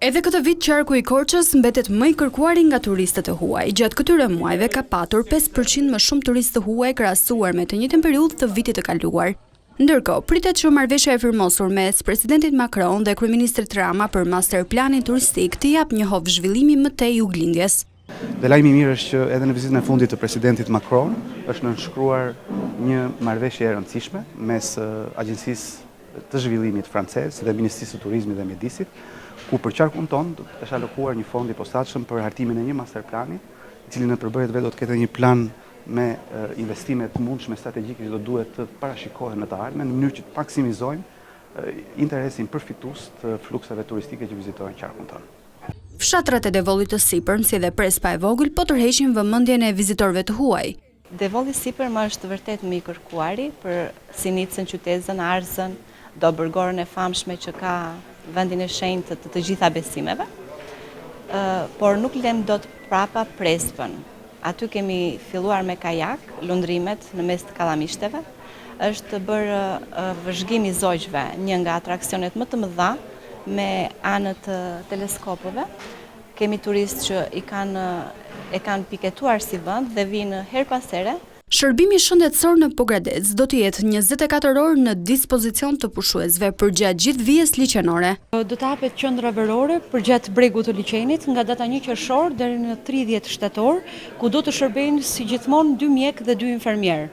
Edhe këtë vit qarku i Korçës mbetet më i kërkuari nga turistët e huaj. Gjatë këtyre muajve ka patur 5% më shumë turistë të huaj krahasuar me të njëjtën periudhë të vitit të kaluar. Ndërkohë, pritet që marrëveshja e firmosur mes presidentit Macron dhe kryeministrit Rama për masterplanin turistik të japë një hov zhvillimi më tej juglindjes. Dhe lajmi i mirë është që edhe në vizitën e fundit të presidentit Macron është nënshkruar një marrëveshje e rëndësishme mes agjencisë të zhvillimit francez dhe Ministrisë të Turizmit dhe Mjedisit, ku për qarkun tonë është alokuar një fond i posaçëm për hartimin e një masterplani, i cili në përbërjet vet do të ketë një plan me investime të mundshme strategjike që do duhet të parashikohen në të ardhmen, në mënyrë që të maksimizojmë interesin përfitues të fluksave turistike që vizitojnë qarkun tonë. Fshatrat e Devollit të Sipërm, si dhe Prespa e vogël, po tërheqin vëmendjen e vizitorëve të huaj. Devolli Sipërm është vërtet më i kërkuari për Sinicën, qytetin Arzën, Dobërgorën e famshme që ka vendin e shenjtë të gjitha besimeve, por nuk lëm dot prapa Prespën. Aty kemi filluar me kajak, lundrimet në mes të kallamishteve, është bërë vëzhgim i zogjve, një nga atraksionet më të mëdha me anët të teleskopëve. Kemi turistë që e kanë piketuar si vend dhe vinë her pas here. Shërbimi shëndetësor në Pogradec do të jetë 24 orë në dispozicion të pushuesve përgjatë gjithë vijës liçenore. Do të hapet qendra verore përgjatë bregut të liçenit nga data 1 qershor deri në 30 shtator, ku do të shërbejnë si gjithmonë 2 mjek dhe 2 infermier.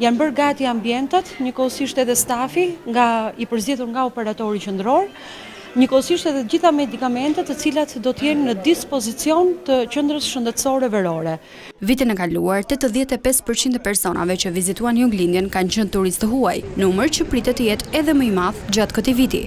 Janë bërë gati ambientat, njëkohësisht edhe stafi i përzgjedhur nga operatori qendror, njëkohësisht edhe gjitha medikamentet të cilat do të jenë në dispozicion të qendrës shëndetësore verore. Vitin e kaluar, 85% e personave që vizituan Juglindjen kanë qenë turistë huaj, numër që pritet të jetë edhe më i madh gjatë këtij viti.